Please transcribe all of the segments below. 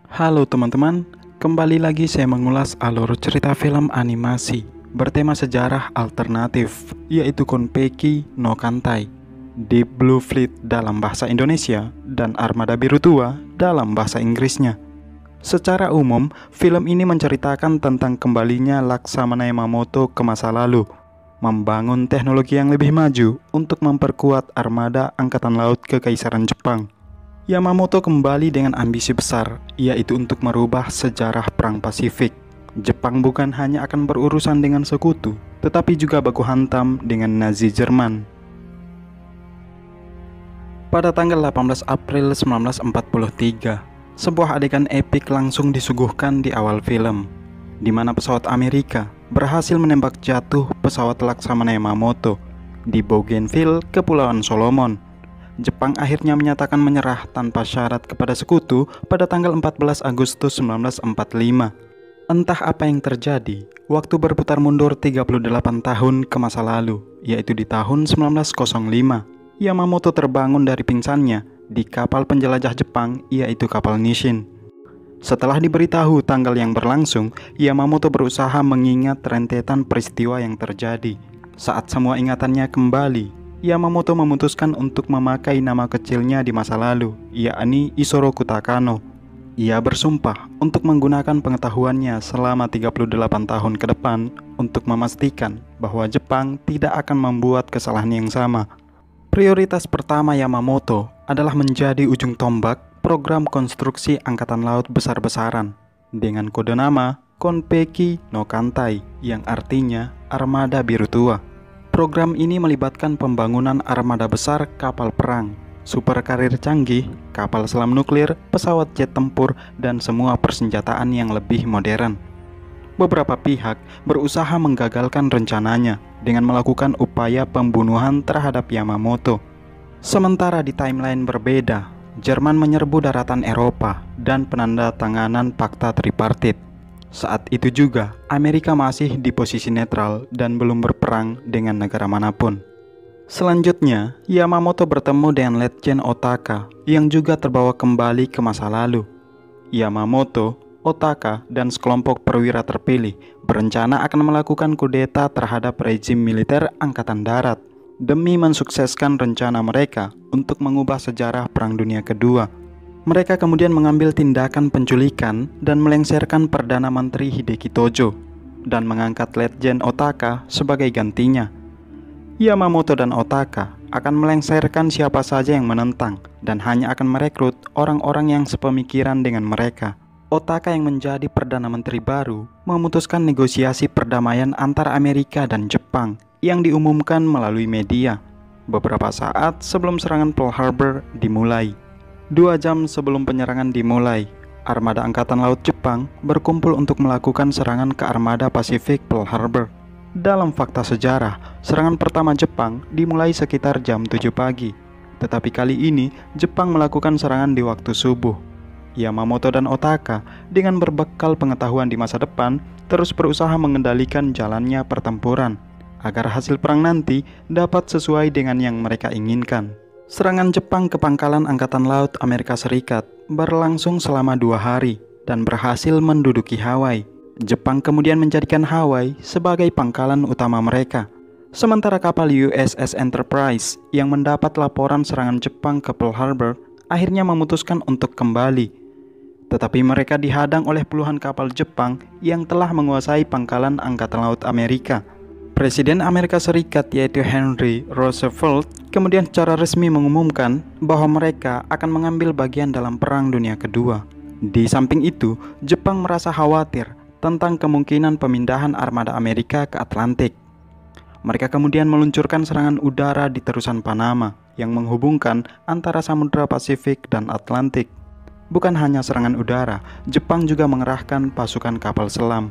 Halo teman-teman, kembali lagi saya mengulas alur cerita film animasi bertema sejarah alternatif, yaitu Konpeki no Kantai, Deep Blue Fleet dalam bahasa Indonesia dan Armada Biru Tua dalam bahasa Inggrisnya. Secara umum, film ini menceritakan tentang kembalinya Laksamana Yamamoto ke masa lalu, membangun teknologi yang lebih maju untuk memperkuat armada angkatan laut Kekaisaran Jepang. Yamamoto kembali dengan ambisi besar, yaitu untuk merubah sejarah Perang Pasifik. Jepang bukan hanya akan berurusan dengan sekutu, tetapi juga baku hantam dengan Nazi Jerman. Pada tanggal 18 April 1943, sebuah adegan epik langsung disuguhkan di awal film, di mana pesawat Amerika berhasil menembak jatuh pesawat Laksamana Yamamoto di Bougainville, Kepulauan Solomon. Jepang akhirnya menyatakan menyerah tanpa syarat kepada sekutu pada tanggal 14 Agustus 1945. Entah apa yang terjadi, waktu berputar mundur 38 tahun ke masa lalu, yaitu di tahun 1905. Yamamoto terbangun dari pingsannya di kapal penjelajah Jepang, yaitu kapal Nishin. Setelah diberitahu tanggal yang berlangsung, Yamamoto berusaha mengingat rentetan peristiwa yang terjadi. Saat semua ingatannya kembali, Yamamoto memutuskan untuk memakai nama kecilnya di masa lalu, yakni Isoroku Takano. Ia bersumpah untuk menggunakan pengetahuannya selama 38 tahun ke depan untuk memastikan bahwa Jepang tidak akan membuat kesalahan yang sama. Prioritas pertama Yamamoto adalah menjadi ujung tombak program konstruksi angkatan laut besar-besaran dengan kode nama Konpeki no Kantai, yang artinya Armada Biru Tua. Program ini melibatkan pembangunan armada besar kapal perang, superkarir canggih, kapal selam nuklir, pesawat jet tempur, dan semua persenjataan yang lebih modern. Beberapa pihak berusaha menggagalkan rencananya dengan melakukan upaya pembunuhan terhadap Yamamoto. Sementara di timeline berbeda, Jerman menyerbu daratan Eropa dan penandatanganan Fakta Tripartit. Saat itu juga, Amerika masih di posisi netral dan belum berperang dengan negara manapun. Selanjutnya, Yamamoto bertemu dengan Letjen Otaka yang juga terbawa kembali ke masa lalu. Yamamoto, Otaka, dan sekelompok perwira terpilih berencana akan melakukan kudeta terhadap rezim militer Angkatan Darat demi mensukseskan rencana mereka untuk mengubah sejarah Perang Dunia Kedua. Mereka kemudian mengambil tindakan penculikan dan melengsarkan Perdana Menteri Hideki Tojo dan mengangkat Letjen Otaka sebagai gantinya. Yamamoto dan Otaka akan melengsarkan siapa saja yang menentang dan hanya akan merekrut orang-orang yang sepemikiran dengan mereka. Otaka yang menjadi Perdana Menteri baru memutuskan negosiasi perdamaian antara Amerika dan Jepang yang diumumkan melalui media beberapa saat sebelum serangan Pearl Harbor dimulai. 2 jam sebelum penyerangan dimulai, armada Angkatan Laut Jepang berkumpul untuk melakukan serangan ke armada Pasifik Pearl Harbor. Dalam fakta sejarah, serangan pertama Jepang dimulai sekitar jam 7 pagi. Tetapi kali ini, Jepang melakukan serangan di waktu subuh. Yamamoto dan Otaka dengan berbekal pengetahuan di masa depan terus berusaha mengendalikan jalannya pertempuran agar hasil perang nanti dapat sesuai dengan yang mereka inginkan. Serangan Jepang ke pangkalan Angkatan Laut Amerika Serikat berlangsung selama 2 hari dan berhasil menduduki Hawaii. Jepang kemudian menjadikan Hawaii sebagai pangkalan utama mereka. Sementara kapal USS Enterprise yang mendapat laporan serangan Jepang ke Pearl Harbor akhirnya memutuskan untuk kembali. Tetapi mereka dihadang oleh puluhan kapal Jepang yang telah menguasai pangkalan Angkatan Laut Amerika. Presiden Amerika Serikat yaitu Henry Roosevelt kemudian secara resmi mengumumkan bahwa mereka akan mengambil bagian dalam Perang Dunia Kedua. Di samping itu, Jepang merasa khawatir tentang kemungkinan pemindahan armada Amerika ke Atlantik. Mereka kemudian meluncurkan serangan udara di terusan Panama yang menghubungkan antara Samudra Pasifik dan Atlantik. Bukan hanya serangan udara, Jepang juga mengerahkan pasukan kapal selam.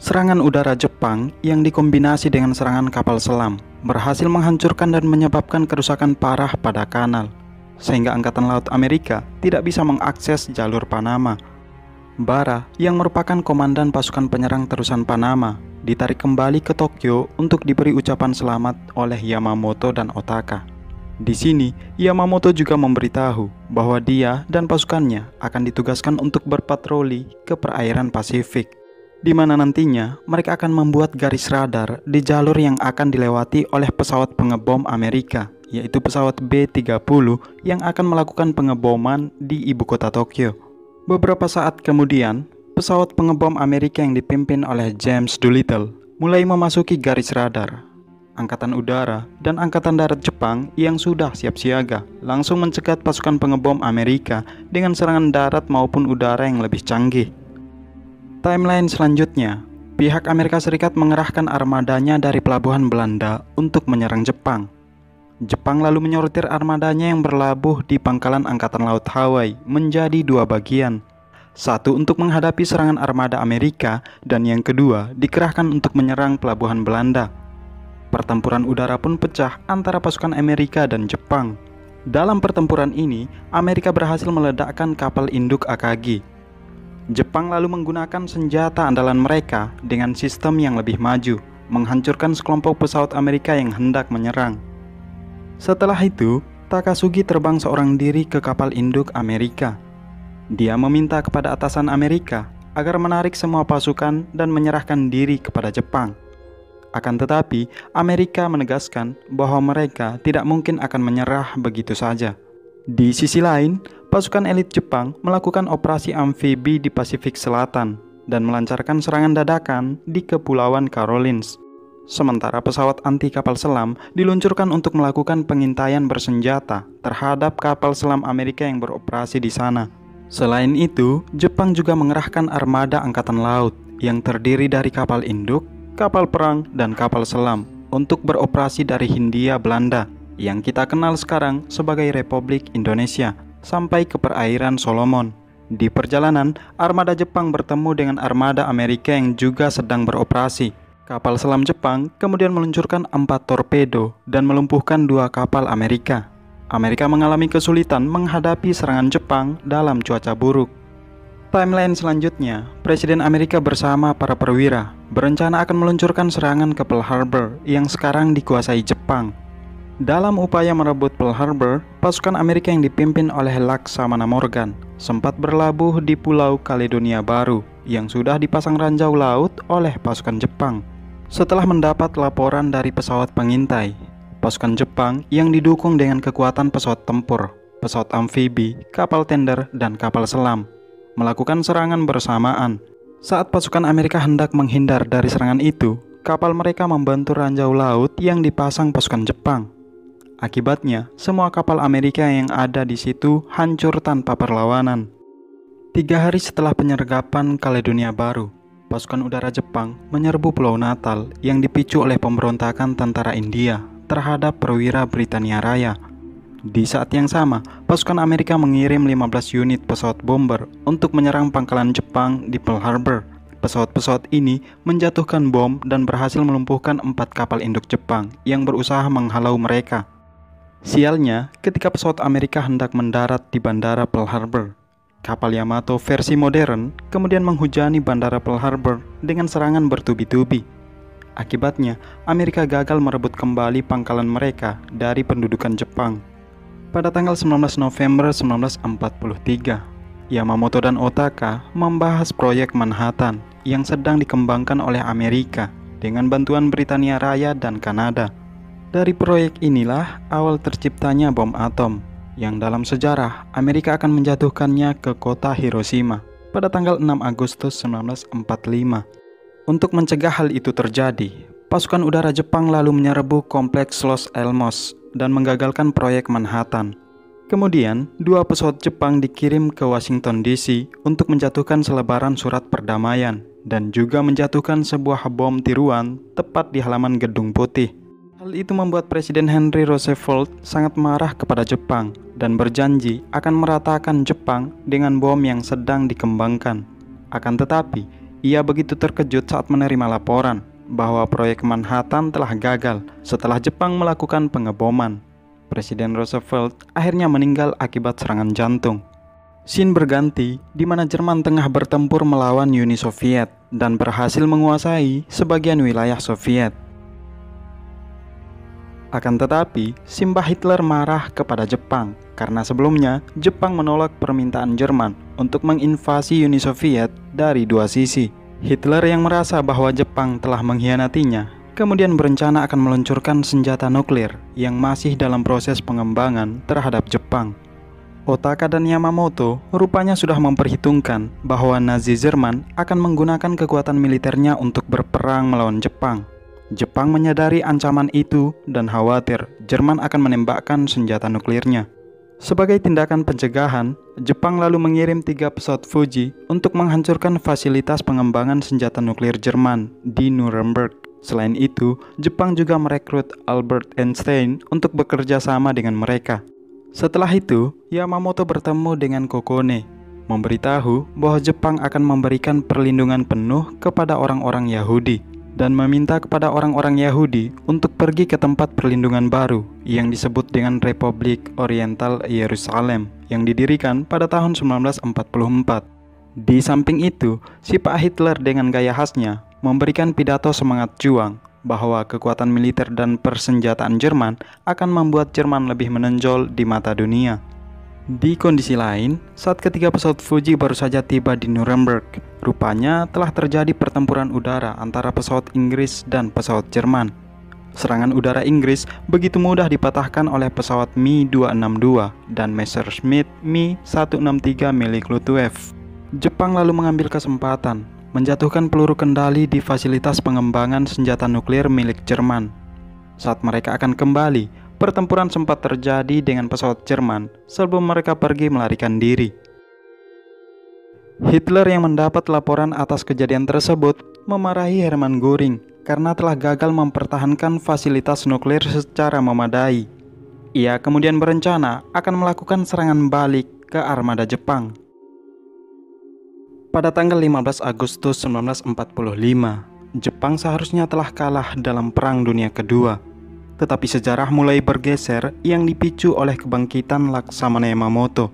Serangan udara Jepang yang dikombinasi dengan serangan kapal selam berhasil menghancurkan dan menyebabkan kerusakan parah pada kanal, sehingga Angkatan Laut Amerika tidak bisa mengakses jalur Panama. Bara, yang merupakan komandan pasukan penyerang terusan Panama, ditarik kembali ke Tokyo untuk diberi ucapan selamat oleh Yamamoto dan Otaka. Di sini, Yamamoto juga memberitahu bahwa dia dan pasukannya akan ditugaskan untuk berpatroli ke perairan Pasifik, di mana nantinya mereka akan membuat garis radar di jalur yang akan dilewati oleh pesawat pengebom Amerika, yaitu pesawat B-30 yang akan melakukan pengeboman di ibu kota Tokyo. Beberapa saat kemudian, pesawat pengebom Amerika yang dipimpin oleh James Doolittle mulai memasuki garis radar. Angkatan Udara dan Angkatan Darat Jepang yang sudah siap siaga langsung mencegat pasukan pengebom Amerika dengan serangan darat maupun udara yang lebih canggih. Timeline selanjutnya, pihak Amerika Serikat mengerahkan armadanya dari pelabuhan Belanda untuk menyerang Jepang. Jepang lalu menyortir armadanya yang berlabuh di pangkalan Angkatan Laut Hawaii menjadi dua bagian. Satu untuk menghadapi serangan armada Amerika dan yang kedua dikerahkan untuk menyerang pelabuhan Belanda. Pertempuran udara pun pecah antara pasukan Amerika dan Jepang. Dalam pertempuran ini, Amerika berhasil meledakkan kapal induk Akagi. Jepang lalu menggunakan senjata andalan mereka dengan sistem yang lebih maju, menghancurkan sekelompok pesawat Amerika yang hendak menyerang. Setelah itu, Takasugi terbang seorang diri ke kapal induk Amerika. Dia meminta kepada atasan Amerika agar menarik semua pasukan dan menyerahkan diri kepada Jepang. Akan tetapi, Amerika menegaskan bahwa mereka tidak mungkin akan menyerah begitu saja. Di sisi lain, pasukan elit Jepang melakukan operasi amfibi di Pasifik Selatan dan melancarkan serangan dadakan di Kepulauan Carolines. Sementara pesawat anti kapal selam diluncurkan untuk melakukan pengintaian bersenjata terhadap kapal selam Amerika yang beroperasi di sana. Selain itu, Jepang juga mengerahkan armada angkatan laut yang terdiri dari kapal induk, kapal perang, dan kapal selam untuk beroperasi dari Hindia Belanda yang kita kenal sekarang sebagai Republik Indonesia sampai ke perairan Solomon. Di perjalanan, armada Jepang bertemu dengan armada Amerika yang juga sedang beroperasi. Kapal selam Jepang kemudian meluncurkan 4 torpedo dan melumpuhkan 2 kapal Amerika. Amerika mengalami kesulitan menghadapi serangan Jepang dalam cuaca buruk. Timeline selanjutnya, Presiden Amerika bersama para perwira berencana akan meluncurkan serangan ke Pearl Harbor yang sekarang dikuasai Jepang. Dalam upaya merebut Pearl Harbor, pasukan Amerika yang dipimpin oleh Laksamana Morgan sempat berlabuh di Pulau Caledonia Baru yang sudah dipasang ranjau laut oleh pasukan Jepang. Setelah mendapat laporan dari pesawat pengintai, pasukan Jepang yang didukung dengan kekuatan pesawat tempur, pesawat amfibi, kapal tender, dan kapal selam melakukan serangan bersamaan. Saat pasukan Amerika hendak menghindar dari serangan itu, kapal mereka membantu ranjau laut yang dipasang pasukan Jepang. Akibatnya, semua kapal Amerika yang ada di situ hancur tanpa perlawanan. 3 hari setelah penyergapan Caledonia Baru, pasukan udara Jepang menyerbu Pulau Natal yang dipicu oleh pemberontakan tentara India terhadap perwira Britania Raya. Di saat yang sama, pasukan Amerika mengirim 15 unit pesawat bomber untuk menyerang pangkalan Jepang di Pearl Harbor. Pesawat-pesawat ini menjatuhkan bom dan berhasil melumpuhkan 4 kapal induk Jepang yang berusaha menghalau mereka. Sialnya, ketika pesawat Amerika hendak mendarat di bandara Pearl Harbor, kapal Yamato versi modern kemudian menghujani bandara Pearl Harbor dengan serangan bertubi-tubi. Akibatnya, Amerika gagal merebut kembali pangkalan mereka dari pendudukan Jepang. Pada tanggal 19 November 1943, Yamamoto dan Otaka membahas proyek Manhattan yang sedang dikembangkan oleh Amerika dengan bantuan Britania Raya dan Kanada. Dari proyek inilah awal terciptanya bom atom, yang dalam sejarah Amerika akan menjatuhkannya ke kota Hiroshima pada tanggal 6 Agustus 1945. Untuk mencegah hal itu terjadi, pasukan udara Jepang lalu menyerbu kompleks Los Alamos dan menggagalkan proyek Manhattan. Kemudian, 2 pesawat Jepang dikirim ke Washington DC untuk menjatuhkan selebaran surat perdamaian dan juga menjatuhkan sebuah bom tiruan tepat di halaman Gedung Putih. Hal itu membuat Presiden Henry Roosevelt sangat marah kepada Jepang dan berjanji akan meratakan Jepang dengan bom yang sedang dikembangkan. Akan tetapi, ia begitu terkejut saat menerima laporan bahwa proyek Manhattan telah gagal setelah Jepang melakukan pengeboman. Presiden Roosevelt akhirnya meninggal akibat serangan jantung. Scene berganti di mana Jerman tengah bertempur melawan Uni Soviet dan berhasil menguasai sebagian wilayah Soviet. Akan tetapi, Simbah Hitler marah kepada Jepang karena sebelumnya Jepang menolak permintaan Jerman untuk menginvasi Uni Soviet dari dua sisi. Hitler yang merasa bahwa Jepang telah mengkhianatinya, kemudian berencana akan meluncurkan senjata nuklir yang masih dalam proses pengembangan terhadap Jepang. Otaka dan Yamamoto rupanya sudah memperhitungkan bahwa Nazi Jerman akan menggunakan kekuatan militernya untuk berperang melawan Jepang. Jepang menyadari ancaman itu dan khawatir Jerman akan menembakkan senjata nuklirnya. Sebagai tindakan pencegahan, Jepang lalu mengirim 3 pesawat Fuji untuk menghancurkan fasilitas pengembangan senjata nuklir Jerman di Nuremberg. Selain itu, Jepang juga merekrut Albert Einstein untuk bekerja sama dengan mereka. Setelah itu, Yamamoto bertemu dengan Kokone, memberitahu bahwa Jepang akan memberikan perlindungan penuh kepada orang-orang Yahudi dan meminta kepada orang-orang Yahudi untuk pergi ke tempat perlindungan baru yang disebut dengan Republik Oriental Yerusalem yang didirikan pada tahun 1944. Di samping itu, si Pak Hitler dengan gaya khasnya memberikan pidato semangat juang bahwa kekuatan militer dan persenjataan Jerman akan membuat Jerman lebih menonjol di mata dunia. Di kondisi lain, saat ketiga pesawat Fuji baru saja tiba di Nuremberg, rupanya telah terjadi pertempuran udara antara pesawat Inggris dan pesawat Jerman. Serangan udara Inggris begitu mudah dipatahkan oleh pesawat Mi-262 dan Messerschmitt Mi-163 milik Luftwaffe. Jepang lalu mengambil kesempatan menjatuhkan peluru kendali di fasilitas pengembangan senjata nuklir milik Jerman. Saat mereka akan kembali, pertempuran sempat terjadi dengan pesawat Jerman sebelum mereka pergi melarikan diri. Hitler yang mendapat laporan atas kejadian tersebut memarahi Hermann Göring karena telah gagal mempertahankan fasilitas nuklir secara memadai. Ia kemudian berencana akan melakukan serangan balik ke armada Jepang. Pada tanggal 15 Agustus 1945, Jepang seharusnya telah kalah dalam Perang Dunia Kedua. Tetapi sejarah mulai bergeser yang dipicu oleh kebangkitan Laksamana Yamamoto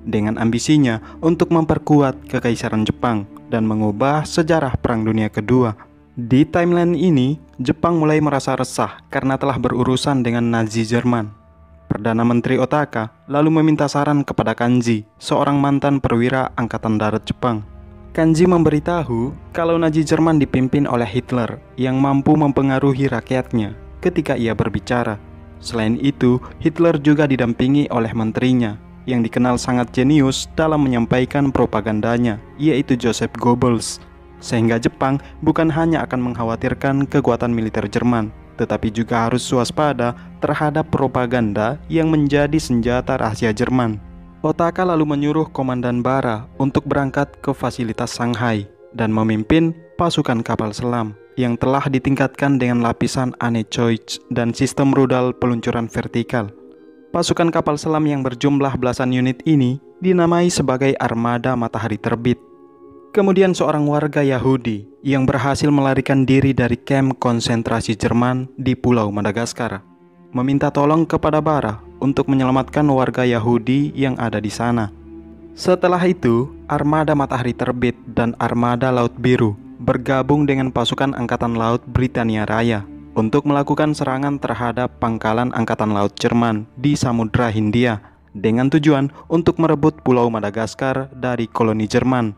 dengan ambisinya untuk memperkuat kekaisaran Jepang dan mengubah sejarah Perang Dunia Kedua. Di timeline ini, Jepang mulai merasa resah karena telah berurusan dengan Nazi Jerman. Perdana Menteri Otaka lalu meminta saran kepada Kanji, seorang mantan perwira Angkatan Darat Jepang. Kanji memberitahu kalau Nazi Jerman dipimpin oleh Hitler yang mampu mempengaruhi rakyatnya ketika ia berbicara. Selain itu, Hitler juga didampingi oleh menterinya yang dikenal sangat jenius dalam menyampaikan propagandanya, yaitu Joseph Goebbels. Sehingga Jepang bukan hanya akan mengkhawatirkan kekuatan militer Jerman, tetapi juga harus waspada terhadap propaganda yang menjadi senjata rahasia Jerman. Otaka lalu menyuruh Komandan Bara untuk berangkat ke fasilitas Shanghai dan memimpin pasukan kapal selam yang telah ditingkatkan dengan lapisan anechoic dan sistem rudal peluncuran vertikal. Pasukan kapal selam yang berjumlah belasan unit ini dinamai sebagai Armada Matahari Terbit. Kemudian seorang warga Yahudi yang berhasil melarikan diri dari kamp konsentrasi Jerman di Pulau Madagaskar meminta tolong kepada Bara untuk menyelamatkan warga Yahudi yang ada di sana. Setelah itu, Armada Matahari Terbit dan Armada Laut Biru bergabung dengan pasukan Angkatan Laut Britania Raya untuk melakukan serangan terhadap pangkalan Angkatan Laut Jerman di Samudra Hindia dengan tujuan untuk merebut Pulau Madagaskar dari koloni Jerman.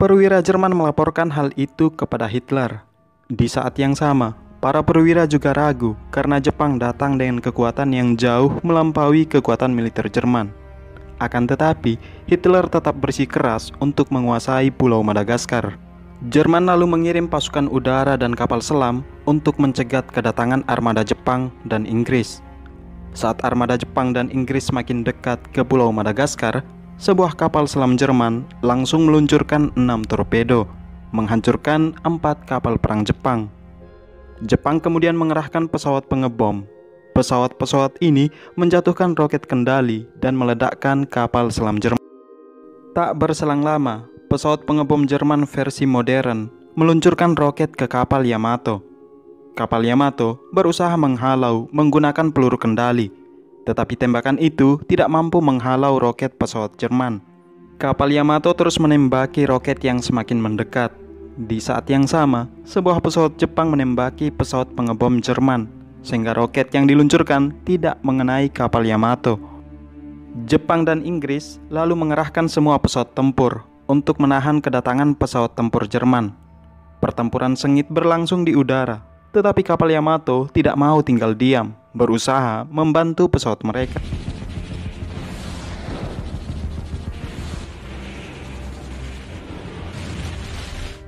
Perwira Jerman melaporkan hal itu kepada Hitler. Di saat yang sama, para perwira juga ragu karena Jepang datang dengan kekuatan yang jauh melampaui kekuatan militer Jerman. Akan tetapi, Hitler tetap bersikeras untuk menguasai Pulau Madagaskar. Jerman lalu mengirim pasukan udara dan kapal selam untuk mencegat kedatangan armada Jepang dan Inggris. Saat armada Jepang dan Inggris semakin dekat ke Pulau Madagaskar, sebuah kapal selam Jerman langsung meluncurkan 6 torpedo, menghancurkan 4 kapal perang Jepang. Jepang kemudian mengerahkan pesawat pengebom. Pesawat-pesawat ini menjatuhkan roket kendali dan meledakkan kapal selam Jerman. Tak berselang lama, pesawat pengebom Jerman versi modern meluncurkan roket ke kapal Yamato. Kapal Yamato berusaha menghalau menggunakan peluru kendali, tetapi tembakan itu tidak mampu menghalau roket pesawat Jerman. Kapal Yamato terus menembaki roket yang semakin mendekat. Di saat yang sama, sebuah pesawat Jepang menembaki pesawat pengebom Jerman. sehingga roket yang diluncurkan tidak mengenai kapal Yamato. Jepang dan Inggris lalu mengerahkan semua pesawat tempur untuk menahan kedatangan pesawat tempur Jerman. Pertempuran sengit berlangsung di udara, tetapi kapal Yamato tidak mau tinggal diam, berusaha membantu pesawat mereka.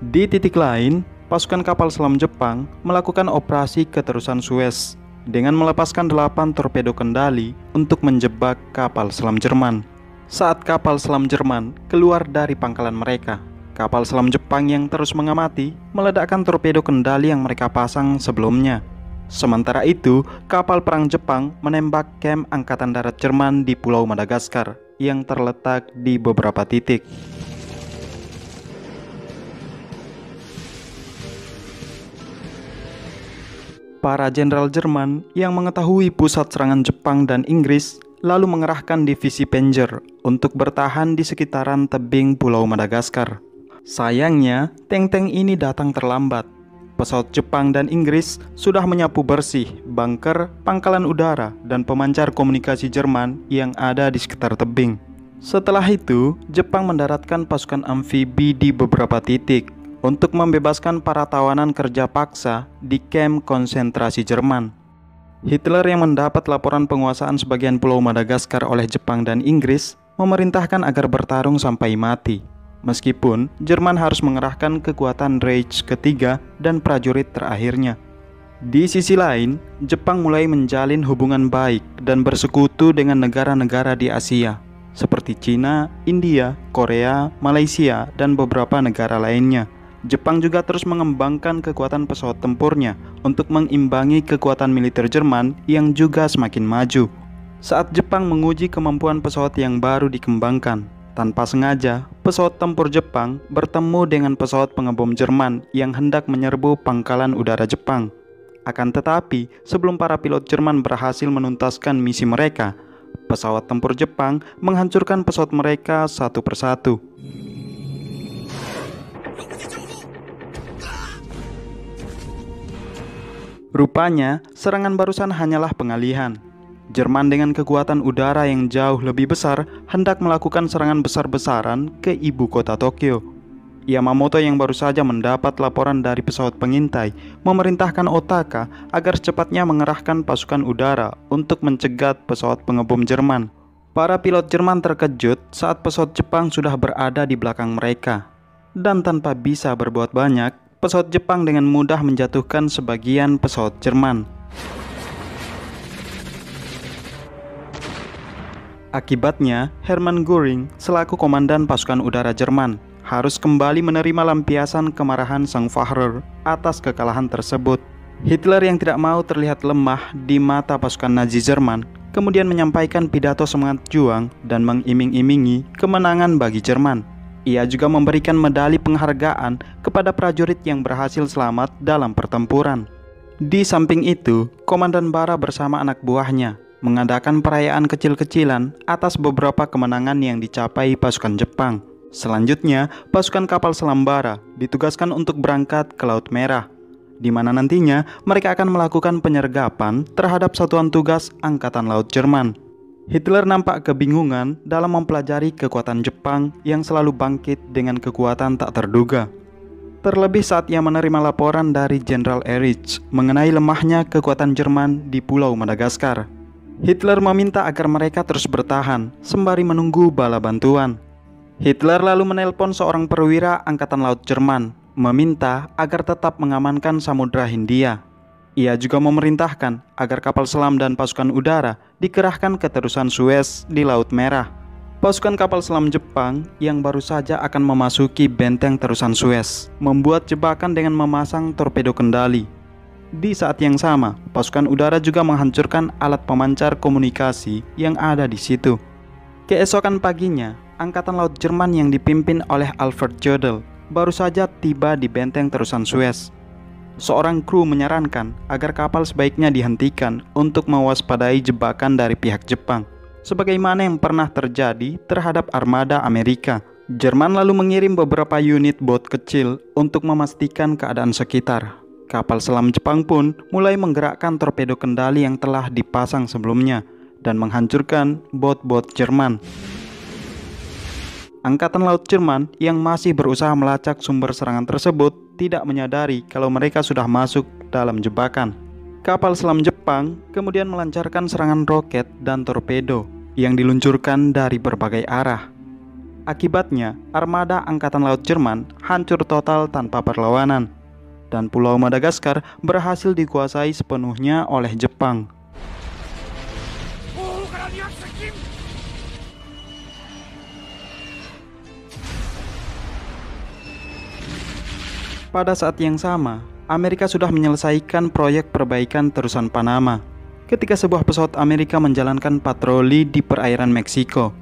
Di titik lain, pasukan kapal selam Jepang melakukan operasi keterusan Suez dengan melepaskan 8 torpedo kendali untuk menjebak kapal selam Jerman. Saat kapal selam Jerman keluar dari pangkalan mereka, kapal selam Jepang yang terus mengamati meledakkan torpedo kendali yang mereka pasang sebelumnya. Sementara itu, kapal perang Jepang menembak kamp Angkatan Darat Jerman di Pulau Madagaskar yang terletak di beberapa titik. Para jenderal Jerman yang mengetahui pusat serangan Jepang dan Inggris lalu mengerahkan divisi Panzer untuk bertahan di sekitaran tebing Pulau Madagaskar. Sayangnya, tank-tank ini datang terlambat. Pesawat Jepang dan Inggris sudah menyapu bersih bunker, pangkalan udara, dan pemancar komunikasi Jerman yang ada di sekitar tebing. Setelah itu, Jepang mendaratkan pasukan amfibi di beberapa titik untuk membebaskan para tawanan kerja paksa di kamp konsentrasi Jerman. Hitler yang mendapat laporan penguasaan sebagian Pulau Madagaskar oleh Jepang dan Inggris memerintahkan agar bertarung sampai mati. Meskipun Jerman harus mengerahkan kekuatan Reich ketiga dan prajurit terakhirnya. Di sisi lain, Jepang mulai menjalin hubungan baik dan bersekutu dengan negara-negara di Asia, seperti Cina, India, Korea, Malaysia, dan beberapa negara lainnya. Jepang juga terus mengembangkan kekuatan pesawat tempurnya untuk mengimbangi kekuatan militer Jerman yang juga semakin maju. Saat Jepang menguji kemampuan pesawat yang baru dikembangkan, tanpa sengaja, pesawat tempur Jepang bertemu dengan pesawat pengebom Jerman yang hendak menyerbu pangkalan udara Jepang. Akan tetapi, sebelum para pilot Jerman berhasil menuntaskan misi mereka, pesawat tempur Jepang menghancurkan pesawat mereka satu persatu. Rupanya, serangan barusan hanyalah pengalihan. Jerman dengan kekuatan udara yang jauh lebih besar hendak melakukan serangan besar-besaran ke ibu kota Tokyo. Yamamoto yang baru saja mendapat laporan dari pesawat pengintai memerintahkan Otaka agar secepatnya mengerahkan pasukan udara untuk mencegat pesawat pengebom Jerman. Para pilot Jerman terkejut saat pesawat Jepang sudah berada di belakang mereka. Dan tanpa bisa berbuat banyak, pesawat Jepang dengan mudah menjatuhkan sebagian pesawat Jerman. Akibatnya, Hermann Göring selaku komandan pasukan udara Jerman harus kembali menerima lampiasan kemarahan sang Führer atas kekalahan tersebut. Hitler yang tidak mau terlihat lemah di mata pasukan Nazi Jerman kemudian menyampaikan pidato semangat juang dan mengiming-imingi kemenangan bagi Jerman. Ia juga memberikan medali penghargaan kepada prajurit yang berhasil selamat dalam pertempuran. Di samping itu, Komandan Bara bersama anak buahnya mengadakan perayaan kecil-kecilan atas beberapa kemenangan yang dicapai pasukan Jepang. Selanjutnya, pasukan kapal selam Bara ditugaskan untuk berangkat ke Laut Merah, di mana nantinya mereka akan melakukan penyergapan terhadap satuan tugas Angkatan Laut Jerman. Hitler nampak kebingungan dalam mempelajari kekuatan Jepang yang selalu bangkit dengan kekuatan tak terduga. Terlebih saat ia menerima laporan dari Jenderal Erich mengenai lemahnya kekuatan Jerman di Pulau Madagaskar. Hitler meminta agar mereka terus bertahan sembari menunggu bala bantuan. Hitler lalu menelpon seorang perwira Angkatan Laut Jerman, meminta agar tetap mengamankan Samudra Hindia. Ia juga memerintahkan agar kapal selam dan pasukan udara dikerahkan ke terusan Suez di Laut Merah. Pasukan kapal selam Jepang yang baru saja akan memasuki benteng terusan Suez membuat jebakan dengan memasang torpedo kendali. Di saat yang sama, pasukan udara juga menghancurkan alat pemancar komunikasi yang ada di situ. Keesokan paginya, Angkatan Laut Jerman yang dipimpin oleh Alfred Jodl baru saja tiba di benteng terusan Suez. Seorang kru menyarankan agar kapal sebaiknya dihentikan untuk mewaspadai jebakan dari pihak Jepang, sebagaimana yang pernah terjadi terhadap armada Amerika. Jerman lalu mengirim beberapa unit bot kecil untuk memastikan keadaan sekitar. Kapal selam Jepang pun mulai menggerakkan torpedo kendali yang telah dipasang sebelumnya dan menghancurkan bot-bot Jerman. Angkatan Laut Jerman yang masih berusaha melacak sumber serangan tersebut tidak menyadari kalau mereka sudah masuk dalam jebakan. Kapal selam Jepang kemudian melancarkan serangan roket dan torpedo yang diluncurkan dari berbagai arah. Akibatnya, armada Angkatan Laut Jerman hancur total tanpa perlawanan, dan Pulau Madagaskar berhasil dikuasai sepenuhnya oleh Jepang. Pada saat yang sama, Amerika sudah menyelesaikan proyek perbaikan terusan Panama ketika sebuah pesawat Amerika menjalankan patroli di perairan Meksiko.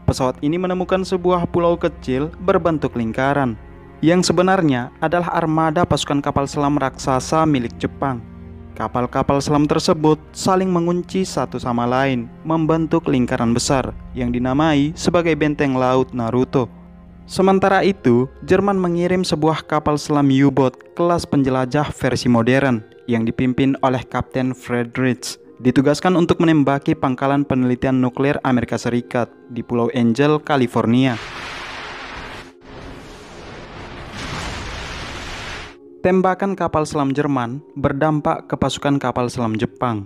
Pesawat ini menemukan sebuah pulau kecil berbentuk lingkaran yang sebenarnya adalah armada pasukan kapal selam raksasa milik Jepang. Kapal-kapal selam tersebut saling mengunci satu sama lain, membentuk lingkaran besar yang dinamai sebagai benteng laut Naruto. Sementara itu, Jerman mengirim sebuah kapal selam U-boat kelas penjelajah versi modern yang dipimpin oleh Kapten Friedrich, ditugaskan untuk menembaki pangkalan penelitian nuklir Amerika Serikat di Pulau Angel, California. Tembakan kapal selam Jerman berdampak ke pasukan kapal selam Jepang.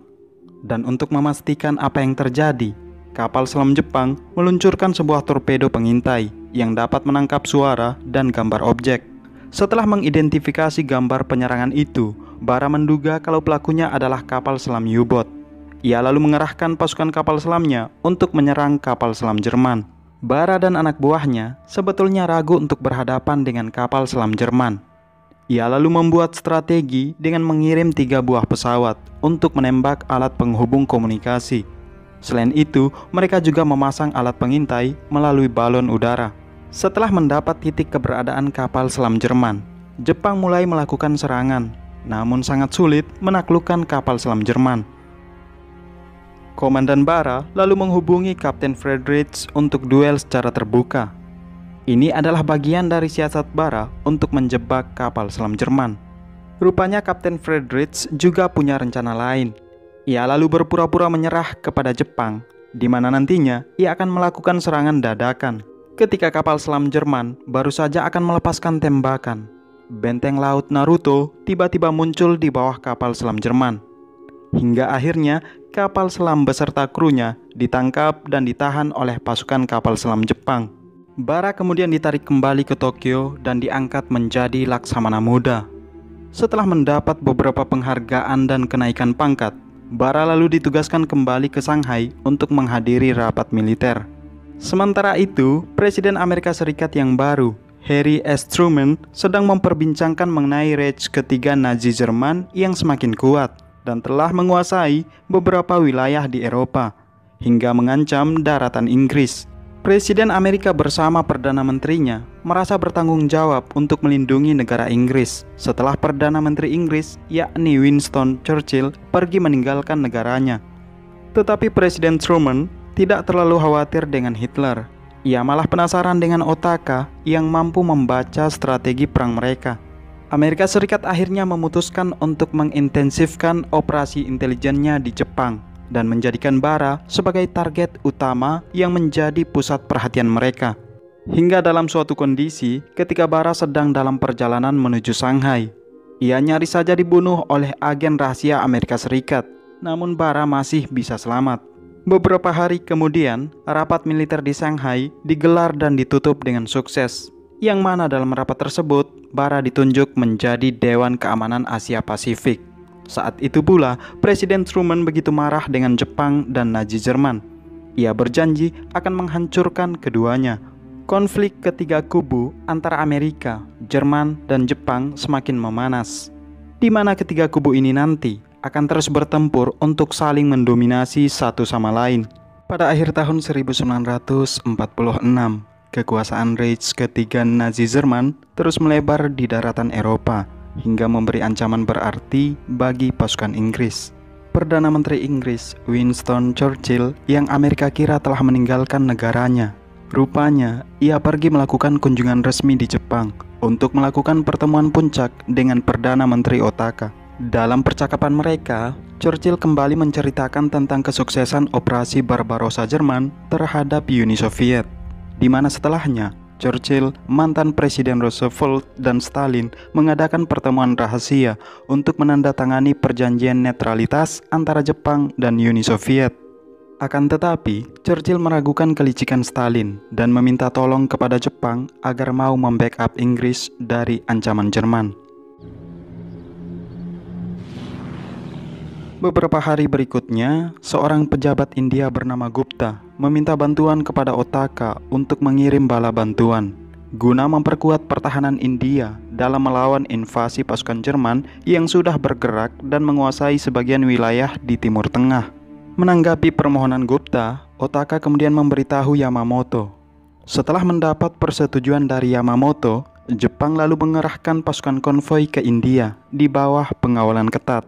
Dan untuk memastikan apa yang terjadi, kapal selam Jepang meluncurkan sebuah torpedo pengintai yang dapat menangkap suara dan gambar objek. Setelah mengidentifikasi gambar penyerangan itu, Bara menduga kalau pelakunya adalah kapal selam U-boat. Ia lalu mengerahkan pasukan kapal selamnya untuk menyerang kapal selam Jerman. Bara dan anak buahnya sebetulnya ragu untuk berhadapan dengan kapal selam Jerman. Ia lalu membuat strategi dengan mengirim 3 buah pesawat untuk menembak alat penghubung komunikasi. Selain itu, mereka juga memasang alat pengintai melalui balon udara. Setelah mendapat titik keberadaan kapal selam Jerman, Jepang mulai melakukan serangan, namun sangat sulit menaklukkan kapal selam Jerman. Komandan Bara lalu menghubungi Kapten Friedrich untuk duel secara terbuka. Ini adalah bagian dari siasat Bara untuk menjebak kapal selam Jerman. Rupanya Kapten Friedrich juga punya rencana lain. Ia lalu berpura-pura menyerah kepada Jepang, di mana nantinya ia akan melakukan serangan dadakan. Ketika kapal selam Jerman baru saja akan melepaskan tembakan, benteng laut Naruto tiba-tiba muncul di bawah kapal selam Jerman. Hingga akhirnya kapal selam beserta krunya ditangkap dan ditahan oleh pasukan kapal selam Jepang. Bara kemudian ditarik kembali ke Tokyo dan diangkat menjadi Laksamana Muda. Setelah mendapat beberapa penghargaan dan kenaikan pangkat, Bara lalu ditugaskan kembali ke Shanghai untuk menghadiri rapat militer. Sementara itu, Presiden Amerika Serikat yang baru, Harry S. Truman, sedang memperbincangkan mengenai Reich ketiga Nazi Jerman yang semakin kuat dan telah menguasai beberapa wilayah di Eropa, hingga mengancam daratan Inggris. Presiden Amerika bersama Perdana Menterinya merasa bertanggung jawab untuk melindungi negara Inggris setelah Perdana Menteri Inggris, yakni Winston Churchill, pergi meninggalkan negaranya. Tetapi Presiden Truman tidak terlalu khawatir dengan Hitler. Ia malah penasaran dengan Otaka yang mampu membaca strategi perang mereka. Amerika Serikat akhirnya memutuskan untuk mengintensifkan operasi intelijennya di Jepang dan menjadikan Bara sebagai target utama yang menjadi pusat perhatian mereka. Hingga dalam suatu kondisi ketika Bara sedang dalam perjalanan menuju Shanghai, ia nyaris saja dibunuh oleh agen rahasia Amerika Serikat, namun Bara masih bisa selamat. Beberapa hari kemudian, rapat militer di Shanghai digelar dan ditutup dengan sukses, yang mana dalam rapat tersebut, Bara ditunjuk menjadi Dewan Keamanan Asia Pasifik. Saat itu pula, Presiden Truman begitu marah dengan Jepang dan Nazi Jerman. Ia berjanji akan menghancurkan keduanya. Konflik ketiga kubu antara Amerika, Jerman, dan Jepang semakin memanas, di mana ketiga kubu ini nanti akan terus bertempur untuk saling mendominasi satu sama lain. Pada akhir tahun 1946, kekuasaan Reich ketiga Nazi Jerman terus melebar di daratan Eropa, hingga memberi ancaman berarti bagi pasukan Inggris. Perdana Menteri Inggris Winston Churchill yang Amerika kira telah meninggalkan negaranya, rupanya ia pergi melakukan kunjungan resmi di Jepang untuk melakukan pertemuan puncak dengan Perdana Menteri Otaka. Dalam percakapan mereka, Churchill kembali menceritakan tentang kesuksesan operasi Barbarossa Jerman terhadap Uni Soviet, di mana setelahnya Churchill, mantan Presiden Roosevelt, dan Stalin mengadakan pertemuan rahasia untuk menandatangani perjanjian netralitas antara Jepang dan Uni Soviet. Akan tetapi, Churchill meragukan kelicikan Stalin dan meminta tolong kepada Jepang agar mau membackup Inggris dari ancaman Jerman. Beberapa hari berikutnya, seorang pejabat India bernama Gupta meminta bantuan kepada Otaka untuk mengirim bala bantuan guna memperkuat pertahanan India dalam melawan invasi pasukan Jerman yang sudah bergerak dan menguasai sebagian wilayah di Timur Tengah. Menanggapi permohonan Gupta, Otaka kemudian memberitahu Yamamoto. Setelah mendapat persetujuan dari Yamamoto, Jepang lalu mengerahkan pasukan konvoi ke India di bawah pengawalan ketat.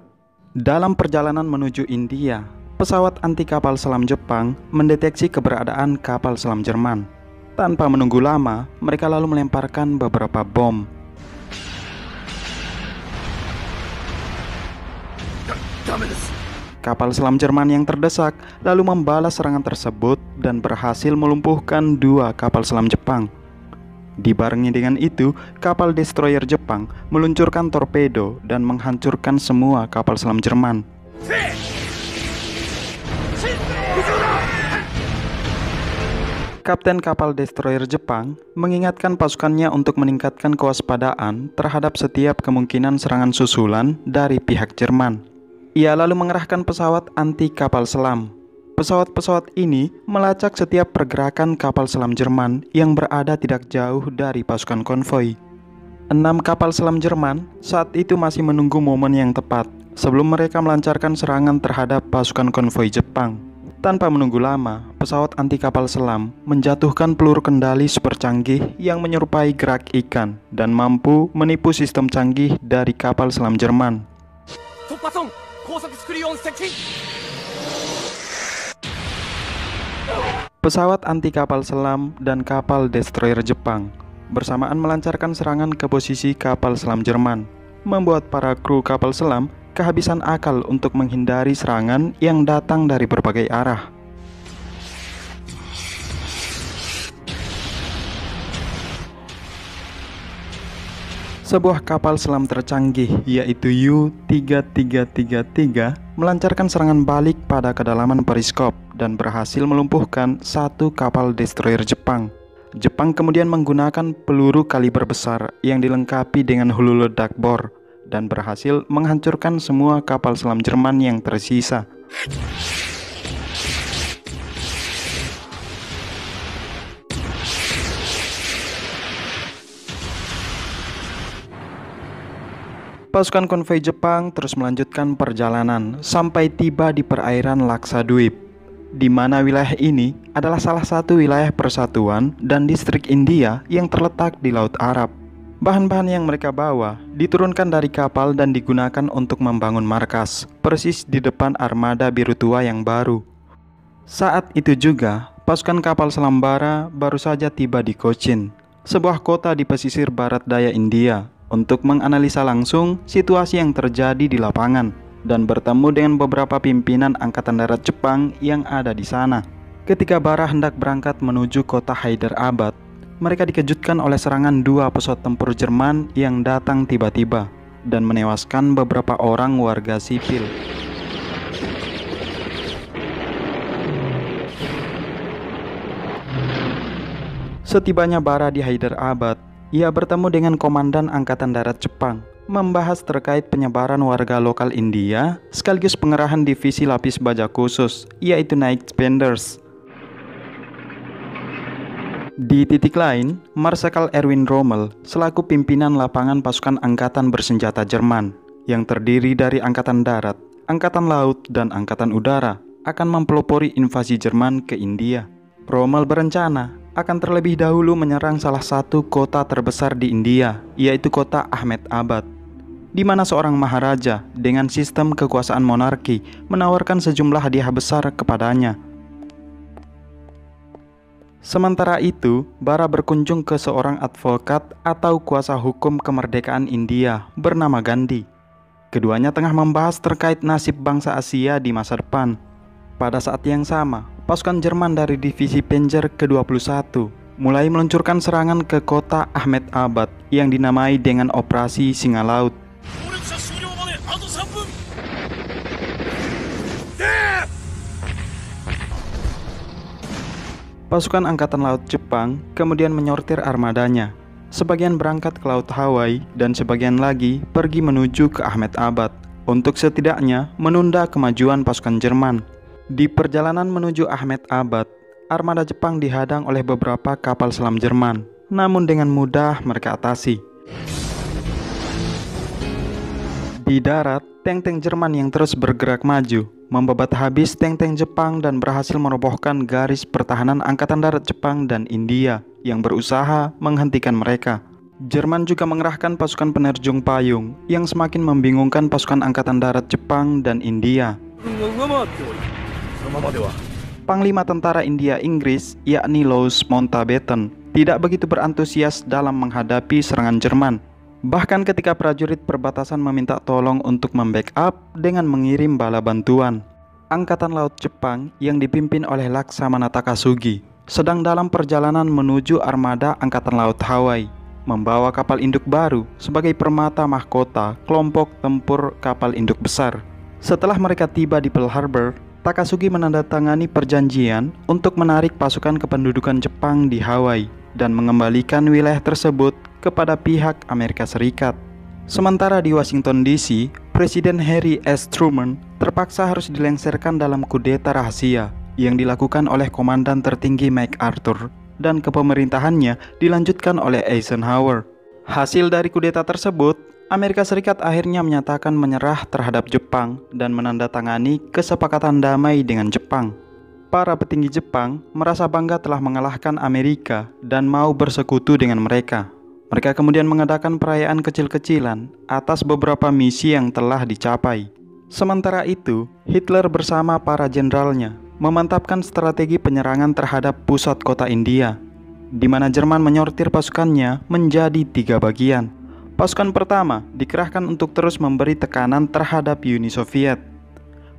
Dalam perjalanan menuju India, pesawat anti kapal selam Jepang mendeteksi keberadaan kapal selam Jerman. Tanpa menunggu lama, mereka lalu melemparkan beberapa bom. Kapal selam Jerman yang terdesak lalu membalas serangan tersebut dan berhasil melumpuhkan 2 kapal selam Jepang. Dibarengi dengan itu, kapal destroyer Jepang meluncurkan torpedo dan menghancurkan semua kapal selam Jerman. Kapten kapal destroyer Jepang mengingatkan pasukannya untuk meningkatkan kewaspadaan terhadap setiap kemungkinan serangan susulan dari pihak Jerman. Ia lalu mengerahkan pesawat anti kapal selam. Pesawat-pesawat ini melacak setiap pergerakan kapal selam Jerman yang berada tidak jauh dari pasukan konvoi. 6 kapal selam Jerman saat itu masih menunggu momen yang tepat sebelum mereka melancarkan serangan terhadap pasukan konvoi Jepang. Tanpa menunggu lama, pesawat anti kapal selam menjatuhkan peluru kendali super canggih yang menyerupai gerak ikan dan mampu menipu sistem canggih dari kapal selam Jerman. Pesawat anti kapal selam dan kapal destroyer Jepang bersamaan melancarkan serangan ke posisi kapal selam Jerman, membuat para kru kapal selam kehabisan akal untuk menghindari serangan yang datang dari berbagai arah. Sebuah kapal selam tercanggih yaitu U-3333 melancarkan serangan balik pada kedalaman periskop dan berhasil melumpuhkan 1 kapal destroyer Jepang. Jepang kemudian menggunakan peluru kaliber besar yang dilengkapi dengan hulu ledak bor dan berhasil menghancurkan semua kapal selam Jerman yang tersisa. Pasukan konvoi Jepang terus melanjutkan perjalanan sampai tiba di perairan Laksadweep, di mana wilayah ini adalah salah satu wilayah persatuan dan distrik India yang terletak di Laut Arab. Bahan-bahan yang mereka bawa diturunkan dari kapal dan digunakan untuk membangun markas, persis di depan armada biru tua yang baru. Saat itu juga, pasukan kapal selam bara baru saja tiba di Cochin, sebuah kota di pesisir barat daya India, untuk menganalisa langsung situasi yang terjadi di lapangan dan bertemu dengan beberapa pimpinan Angkatan Darat Jepang yang ada di sana. Ketika bara hendak berangkat menuju kota Hyderabad, mereka dikejutkan oleh serangan 2 pesawat tempur Jerman yang datang tiba-tiba dan menewaskan beberapa orang warga sipil. Setibanya bara di Hyderabad, ia bertemu dengan Komandan Angkatan Darat Jepang, membahas terkait penyebaran warga lokal India sekaligus pengerahan divisi lapis baja khusus, yaitu Night Spenders. Di titik lain, Marsikal Erwin Rommel selaku pimpinan lapangan pasukan angkatan bersenjata Jerman yang terdiri dari Angkatan Darat, Angkatan Laut, dan Angkatan Udara akan mempelopori invasi Jerman ke India. Rommel berencana akan terlebih dahulu menyerang salah satu kota terbesar di India, yaitu kota Ahmedabad, di mana seorang maharaja dengan sistem kekuasaan monarki menawarkan sejumlah hadiah besar kepadanya. Sementara itu, Bara berkunjung ke seorang advokat atau kuasa hukum kemerdekaan India bernama Gandhi. Keduanya tengah membahas terkait nasib bangsa Asia di masa depan. Pada saat yang sama, pasukan Jerman dari Divisi Panzer ke-21 mulai meluncurkan serangan ke kota Ahmedabad yang dinamai dengan Operasi Singa Laut. Pasukan Angkatan Laut Jepang kemudian menyortir armadanya. Sebagian berangkat ke Laut Hawaii dan sebagian lagi pergi menuju ke Ahmedabad untuk setidaknya menunda kemajuan pasukan Jerman. Di perjalanan menuju Ahmedabad, armada Jepang dihadang oleh beberapa kapal selam Jerman, namun dengan mudah mereka atasi. Di darat, tank-tank Jerman yang terus bergerak maju membabat habis tank-tank Jepang dan berhasil merobohkan garis pertahanan Angkatan Darat Jepang dan India yang berusaha menghentikan mereka. Jerman juga mengerahkan pasukan penerjung payung yang semakin membingungkan pasukan Angkatan Darat Jepang dan India. Panglima tentara India Inggris, yakni Louis Mountbatten, tidak begitu berantusias dalam menghadapi serangan Jerman. Bahkan ketika prajurit perbatasan meminta tolong untuk membackup dengan mengirim bala bantuan. Angkatan Laut Jepang yang dipimpin oleh Laksamana Takasugi sedang dalam perjalanan menuju armada Angkatan Laut Hawaii, membawa kapal induk baru sebagai permata mahkota kelompok tempur kapal induk besar. Setelah mereka tiba di Pearl Harbor, Takasugi menandatangani perjanjian untuk menarik pasukan kependudukan Jepang di Hawaii dan mengembalikan wilayah tersebut kepada pihak Amerika Serikat. Sementara di Washington DC, Presiden Harry S. Truman terpaksa harus dilengsarkan dalam kudeta rahasia yang dilakukan oleh Komandan tertinggi MacArthur dan kepemerintahannya dilanjutkan oleh Eisenhower. Hasil dari kudeta tersebut, Amerika Serikat akhirnya menyatakan menyerah terhadap Jepang dan menandatangani kesepakatan damai dengan Jepang. Para petinggi Jepang merasa bangga telah mengalahkan Amerika dan mau bersekutu dengan mereka. Mereka kemudian mengadakan perayaan kecil-kecilan atas beberapa misi yang telah dicapai. Sementara itu, Hitler bersama para jenderalnya memantapkan strategi penyerangan terhadap pusat kota India, di mana Jerman menyortir pasukannya menjadi 3 bagian. Pasukan pertama dikerahkan untuk terus memberi tekanan terhadap Uni Soviet.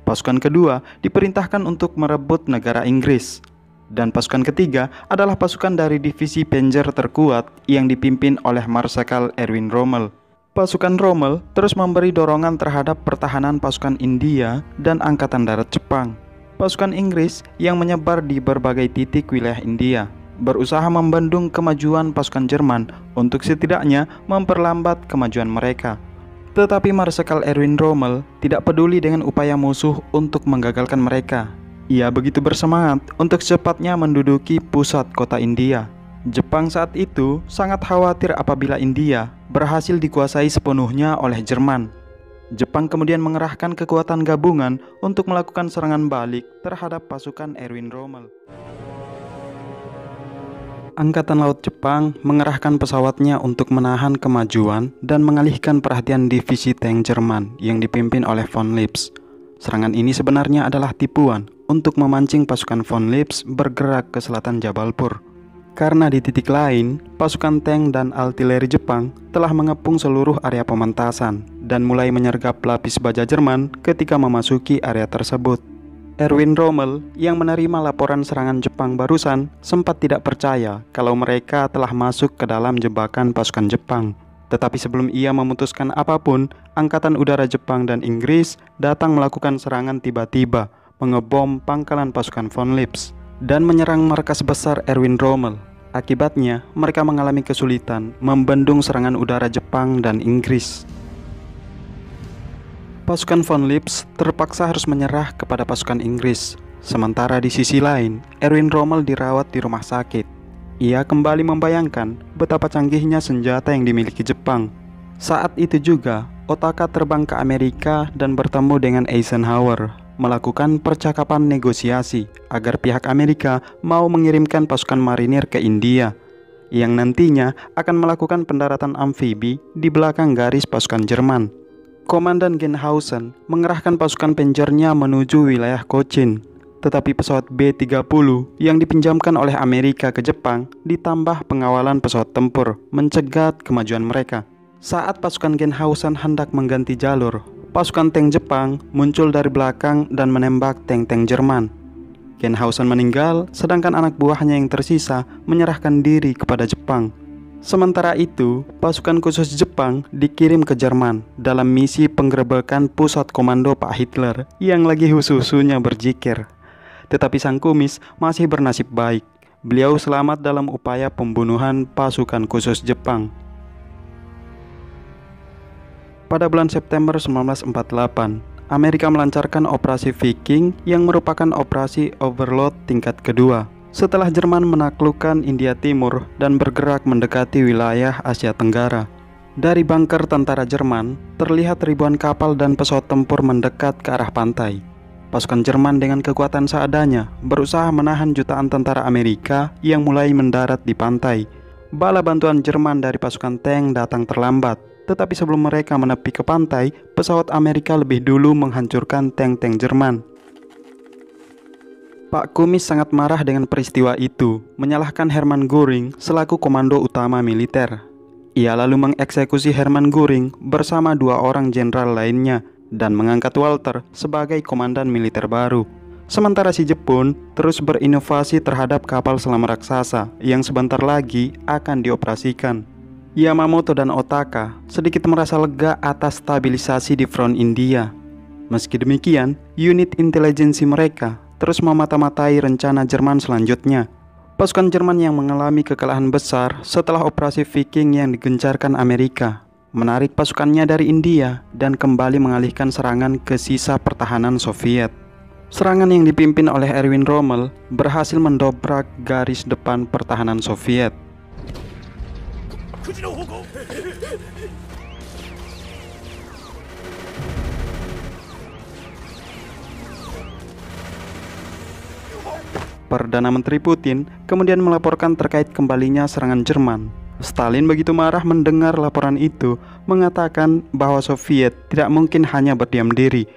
Pasukan kedua diperintahkan untuk merebut negara Inggris. Dan pasukan ketiga adalah pasukan dari divisi Panzer terkuat yang dipimpin oleh Marskal Erwin Rommel. Pasukan Rommel terus memberi dorongan terhadap pertahanan pasukan India dan Angkatan Darat Jepang. Pasukan Inggris yang menyebar di berbagai titik wilayah India berusaha membendung kemajuan pasukan Jerman untuk setidaknya memperlambat kemajuan mereka. Tetapi Marskal Erwin Rommel tidak peduli dengan upaya musuh untuk menggagalkan mereka. Ia begitu bersemangat untuk secepatnya menduduki pusat kota India. Jepang saat itu sangat khawatir apabila India berhasil dikuasai sepenuhnya oleh Jerman. Jepang kemudian mengerahkan kekuatan gabungan untuk melakukan serangan balik terhadap pasukan Erwin Rommel. Angkatan Laut Jepang mengerahkan pesawatnya untuk menahan kemajuan dan mengalihkan perhatian divisi tank Jerman yang dipimpin oleh von Lipps. Serangan ini sebenarnya adalah tipuan untuk memancing pasukan von Lipps bergerak ke selatan Jabalpur. Karena di titik lain, pasukan tank dan artileri Jepang telah mengepung seluruh area pementasan dan mulai menyergap lapis baja Jerman ketika memasuki area tersebut. Erwin Rommel yang menerima laporan serangan Jepang barusan sempat tidak percaya kalau mereka telah masuk ke dalam jebakan pasukan Jepang. Tetapi sebelum ia memutuskan apapun, Angkatan Udara Jepang dan Inggris datang melakukan serangan tiba-tiba, mengebom pangkalan pasukan von Lipps dan menyerang markas besar Erwin Rommel. Akibatnya, mereka mengalami kesulitan membendung serangan udara Jepang dan Inggris. Pasukan von Lipps terpaksa harus menyerah kepada pasukan Inggris. Sementara di sisi lain, Erwin Rommel dirawat di rumah sakit. Ia kembali membayangkan betapa canggihnya senjata yang dimiliki Jepang. Saat itu juga, Otaka terbang ke Amerika dan bertemu dengan Eisenhower, melakukan percakapan negosiasi agar pihak Amerika mau mengirimkan pasukan marinir ke India, yang nantinya akan melakukan pendaratan amfibi di belakang garis pasukan Jerman. Komandan Genhausen mengerahkan pasukan Panzernya menuju wilayah Cochin. tetapi pesawat B-30 yang dipinjamkan oleh Amerika ke Jepang ditambah pengawalan pesawat tempur mencegat kemajuan mereka. Saat pasukan Genhausen hendak mengganti jalur, pasukan tank Jepang muncul dari belakang dan menembak tank-tank Jerman. Genhausen meninggal, sedangkan anak buahnya yang tersisa menyerahkan diri kepada Jepang. Sementara itu, pasukan khusus Jepang dikirim ke Jerman dalam misi penggerebekan pusat komando Pak Hitler yang lagi husu-husunya berzikir. Tetapi sang kumis masih bernasib baik. Beliau selamat dalam upaya pembunuhan pasukan khusus Jepang. Pada bulan September 1948, Amerika melancarkan operasi Viking yang merupakan operasi overlord tingkat kedua. Setelah Jerman menaklukkan India Timur dan bergerak mendekati wilayah Asia Tenggara. Dari bunker tentara Jerman, terlihat ribuan kapal dan pesawat tempur mendekat ke arah pantai. Pasukan Jerman dengan kekuatan seadanya berusaha menahan jutaan tentara Amerika yang mulai mendarat di pantai. Bala bantuan Jerman dari pasukan tank datang terlambat, tetapi sebelum mereka menepi ke pantai, pesawat Amerika lebih dulu menghancurkan tank-tank Jerman. Pak Kumis sangat marah dengan peristiwa itu, menyalahkan Hermann Göring selaku komando utama militer. Ia lalu mengeksekusi Hermann Göring bersama 2 orang jenderal lainnya dan mengangkat Walter sebagai komandan militer baru. Sementara si Jepun terus berinovasi terhadap kapal selam raksasa yang sebentar lagi akan dioperasikan. Yamamoto dan Otaka sedikit merasa lega atas stabilisasi di front India. Meski demikian, unit intelijensi mereka terus memata-matai rencana Jerman selanjutnya. Pasukan Jerman yang mengalami kekalahan besar setelah operasi Viking yang digencarkan Amerika menarik pasukannya dari India dan kembali mengalihkan serangan ke sisa pertahanan Soviet. Serangan yang dipimpin oleh Erwin Rommel berhasil mendobrak garis depan pertahanan Soviet. Perdana Menteri Putin kemudian melaporkan terkait kembalinya serangan Jerman. Stalin begitu marah mendengar laporan itu, mengatakan bahwa Soviet tidak mungkin hanya berdiam diri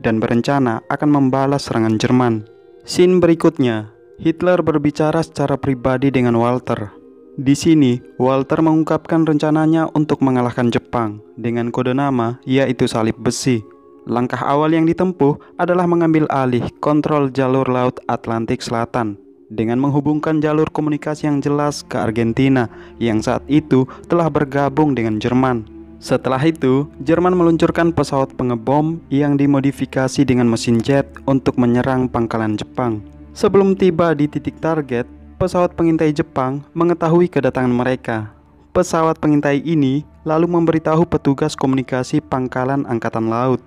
dan berencana akan membalas serangan Jerman. Scene berikutnya, Hitler berbicara secara pribadi dengan Walter. Di sini, Walter mengungkapkan rencananya untuk mengalahkan Jepang dengan kode nama yaitu salib besi. Langkah awal yang ditempuh adalah mengambil alih kontrol jalur Laut Atlantik Selatan dengan menghubungkan jalur komunikasi yang jelas ke Argentina yang saat itu telah bergabung dengan Jerman. Setelah itu, Jerman meluncurkan pesawat pengebom yang dimodifikasi dengan mesin jet untuk menyerang pangkalan Jepang. Sebelum tiba di titik target, pesawat pengintai Jepang mengetahui kedatangan mereka. Pesawat pengintai ini lalu memberitahu petugas komunikasi pangkalan Angkatan Laut.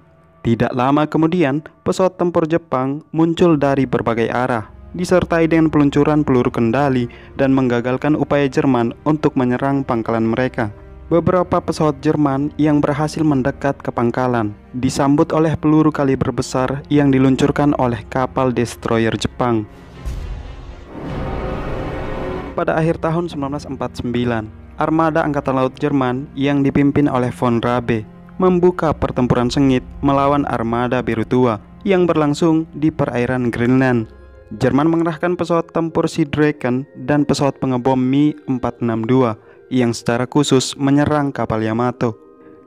Tidak lama kemudian, pesawat tempur Jepang muncul dari berbagai arah, disertai dengan peluncuran peluru kendali dan menggagalkan upaya Jerman untuk menyerang pangkalan mereka. Beberapa pesawat Jerman yang berhasil mendekat ke pangkalan disambut oleh peluru kaliber besar yang diluncurkan oleh kapal destroyer Jepang. Pada akhir tahun 1949, armada Angkatan Laut Jerman yang dipimpin oleh von Rabe membuka pertempuran sengit melawan armada biru tua yang berlangsung di perairan Greenland. Jerman mengerahkan pesawat tempur Sea Draken dan pesawat pengebom Mi-462 yang secara khusus menyerang kapal Yamato.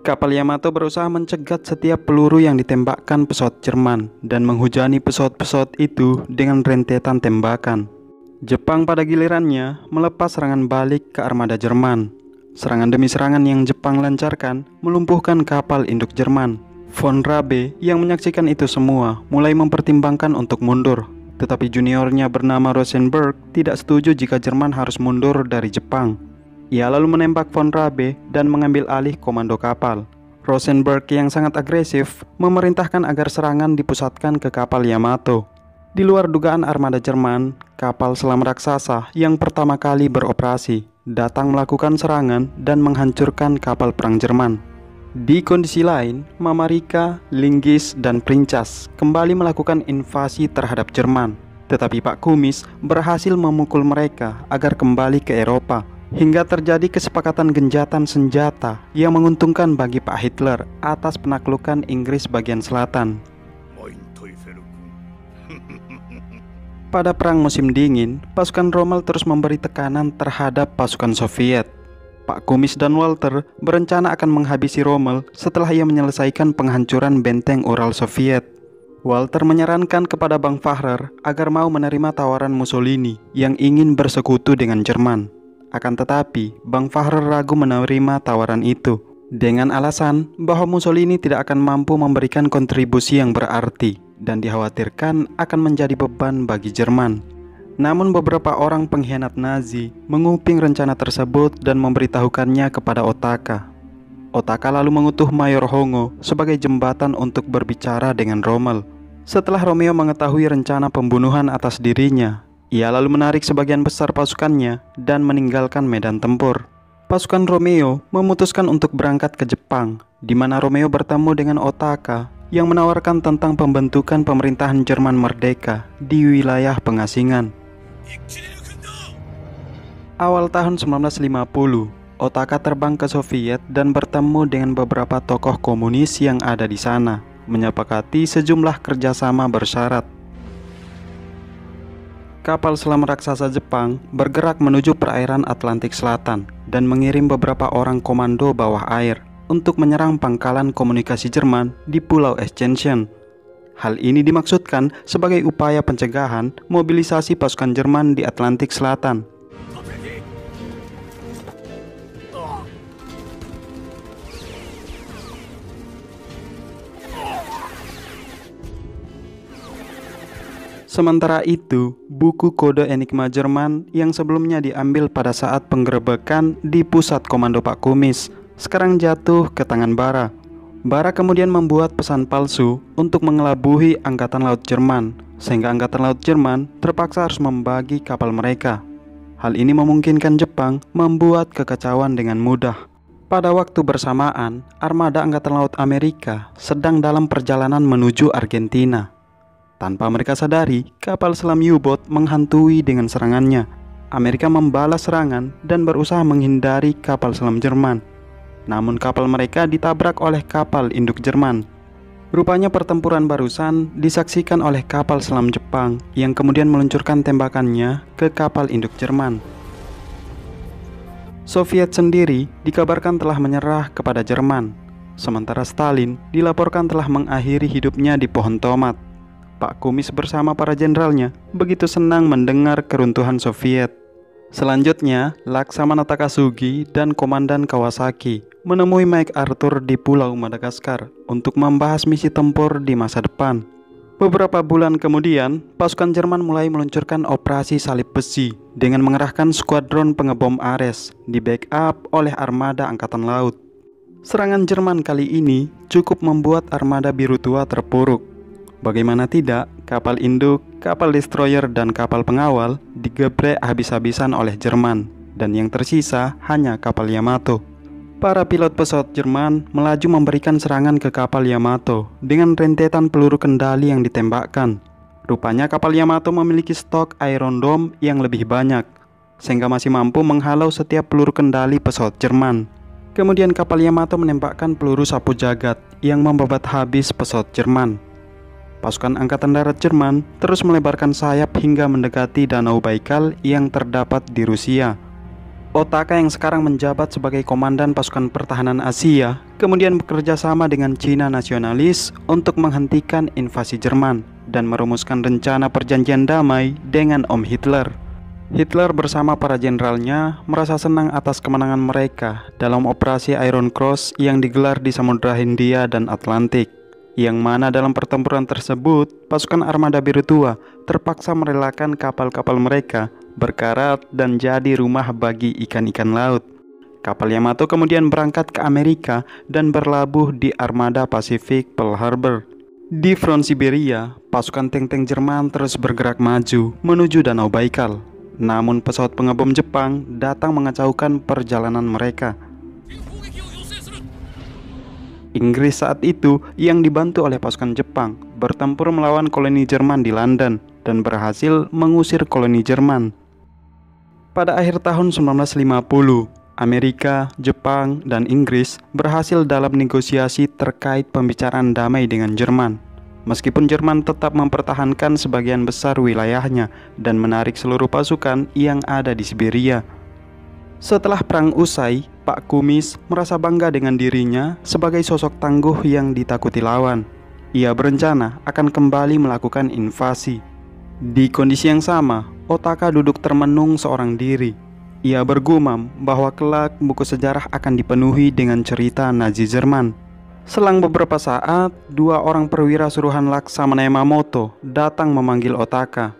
Kapal Yamato berusaha mencegat setiap peluru yang ditembakkan pesawat Jerman dan menghujani pesawat-pesawat itu dengan rentetan tembakan. Jepang pada gilirannya melepas serangan balik ke armada Jerman. Serangan demi serangan yang Jepang lancarkan melumpuhkan kapal induk Jerman. Von Rabe yang menyaksikan itu semua mulai mempertimbangkan untuk mundur. Tetapi juniornya bernama Rosenberg tidak setuju jika Jerman harus mundur dari Jepang. Ia lalu menembak von Rabe dan mengambil alih komando kapal. Rosenberg yang sangat agresif memerintahkan agar serangan dipusatkan ke kapal Yamato. Di luar dugaan armada Jerman, kapal selam raksasa yang pertama kali beroperasi datang melakukan serangan dan menghancurkan kapal perang Jerman. Di kondisi lain, Mama Rika, Linggis, dan Princas kembali melakukan invasi terhadap Jerman. Tetapi Pak Kumis berhasil memukul mereka agar kembali ke Eropa, hingga terjadi kesepakatan genjatan senjata yang menguntungkan bagi Pak Hitler atas penaklukan Inggris bagian selatan. Pada Perang Musim Dingin, pasukan Rommel terus memberi tekanan terhadap pasukan Soviet. Pak Kumis dan Walter berencana akan menghabisi Rommel setelah ia menyelesaikan penghancuran benteng Ural Soviet. Walter menyarankan kepada Bang Führer agar mau menerima tawaran Mussolini yang ingin bersekutu dengan Jerman. Akan tetapi, Bang Führer ragu menerima tawaran itu dengan alasan bahwa Mussolini tidak akan mampu memberikan kontribusi yang berarti dan dikhawatirkan akan menjadi beban bagi Jerman. Namun beberapa orang pengkhianat Nazi menguping rencana tersebut dan memberitahukannya kepada Otaka. Otaka lalu mengutus Mayor Hongo sebagai jembatan untuk berbicara dengan Rommel. Setelah Romeo mengetahui rencana pembunuhan atas dirinya, ia lalu menarik sebagian besar pasukannya dan meninggalkan medan tempur. Pasukan Romeo memutuskan untuk berangkat ke Jepang, di mana Romeo bertemu dengan Otaka yang menawarkan tentang pembentukan pemerintahan Jerman merdeka di wilayah pengasingan. Awal tahun 1950, Otaka terbang ke Soviet dan bertemu dengan beberapa tokoh komunis yang ada di sana, menyepakati sejumlah kerjasama bersyarat. Kapal selam raksasa Jepang bergerak menuju perairan Atlantik Selatan dan mengirim beberapa orang komando bawah air untuk menyerang pangkalan komunikasi Jerman di Pulau Ascension. Hal ini dimaksudkan sebagai upaya pencegahan mobilisasi pasukan Jerman di Atlantik Selatan. Sementara itu, buku kode Enigma Jerman yang sebelumnya diambil pada saat penggerebekan di pusat komando Pak Kumis sekarang jatuh ke tangan Bara. Bara kemudian membuat pesan palsu untuk mengelabuhi Angkatan Laut Jerman, sehingga Angkatan Laut Jerman terpaksa harus membagi kapal mereka. Hal ini memungkinkan Jepang membuat kekacauan dengan mudah. Pada waktu bersamaan, armada Angkatan Laut Amerika sedang dalam perjalanan menuju Argentina. Tanpa mereka sadari, kapal selam U-boat menghantui dengan serangannya. Amerika membalas serangan dan berusaha menghindari kapal selam Jerman. Namun kapal mereka ditabrak oleh kapal induk Jerman. Rupanya pertempuran barusan disaksikan oleh kapal selam Jepang yang kemudian meluncurkan tembakannya ke kapal induk Jerman. Soviet sendiri dikabarkan telah menyerah kepada Jerman, sementara Stalin dilaporkan telah mengakhiri hidupnya di pohon tomat. Pak Kumis bersama para jenderalnya begitu senang mendengar keruntuhan Soviet. Selanjutnya, Laksamana Takasugi dan Komandan Kawasaki menemui Mike Arthur di Pulau Madagaskar untuk membahas misi tempur di masa depan. Beberapa bulan kemudian, pasukan Jerman mulai meluncurkan operasi salib besi dengan mengerahkan skuadron pengebom Ares di backup oleh armada Angkatan Laut. Serangan Jerman kali ini cukup membuat armada biru tua terpuruk. Bagaimana tidak, kapal induk, kapal destroyer, dan kapal pengawal digeprek habis-habisan oleh Jerman, dan yang tersisa hanya kapal Yamato. Para pilot pesawat Jerman melaju memberikan serangan ke kapal Yamato dengan rentetan peluru kendali yang ditembakkan. Rupanya kapal Yamato memiliki stok Iron Dome yang lebih banyak, sehingga masih mampu menghalau setiap peluru kendali pesawat Jerman. Kemudian kapal Yamato menembakkan peluru sapu jagat yang membabat habis pesawat Jerman. Pasukan Angkatan Darat Jerman terus melebarkan sayap hingga mendekati Danau Baikal yang terdapat di Rusia. Otaka yang sekarang menjabat sebagai Komandan Pasukan Pertahanan Asia kemudian bekerja sama dengan Cina nasionalis untuk menghentikan invasi Jerman dan merumuskan rencana perjanjian damai dengan Om Hitler. Hitler bersama para jenderalnya merasa senang atas kemenangan mereka dalam operasi Iron Cross yang digelar di Samudra Hindia dan Atlantik, yang mana dalam pertempuran tersebut pasukan armada biru tua terpaksa merelakan kapal-kapal mereka berkarat dan jadi rumah bagi ikan-ikan laut. Kapal Yamato kemudian berangkat ke Amerika dan berlabuh di armada Pasifik Pearl Harbor. Di front Siberia, pasukan tank-tank Jerman terus bergerak maju menuju Danau Baikal. Namun pesawat pengebom Jepang datang mengacaukan perjalanan mereka. Inggris saat itu yang dibantu oleh pasukan Jepang bertempur melawan koloni Jerman di London dan berhasil mengusir koloni Jerman. Pada akhir tahun 1950, Amerika, Jepang, dan Inggris berhasil dalam negosiasi terkait pembicaraan damai dengan Jerman. Meskipun Jerman tetap mempertahankan sebagian besar wilayahnya dan menarik seluruh pasukan yang ada di Siberia. Setelah perang usai, Pak Kumis merasa bangga dengan dirinya sebagai sosok tangguh yang ditakuti lawan. Ia berencana akan kembali melakukan invasi. Di kondisi yang sama, Otaka duduk termenung seorang diri. Ia bergumam bahwa kelak buku sejarah akan dipenuhi dengan cerita Nazi Jerman. Selang beberapa saat, dua orang perwira suruhan Laksamana Yamamoto datang memanggil Otaka.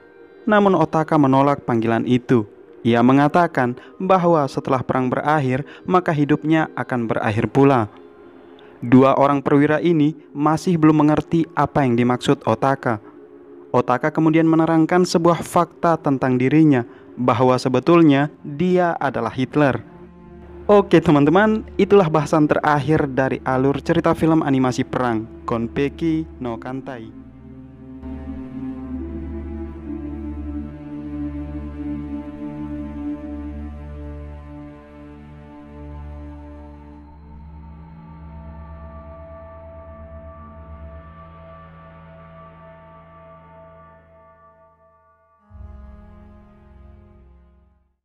Namun Otaka menolak panggilan itu. Ia mengatakan bahwa setelah perang berakhir, maka hidupnya akan berakhir pula. Dua orang perwira ini masih belum mengerti apa yang dimaksud Otaka. Otaka kemudian menerangkan sebuah fakta tentang dirinya, bahwa sebetulnya dia adalah Hitler. Oke teman-teman, itulah bahasan terakhir dari alur cerita film animasi perang Konpeki no Kantai.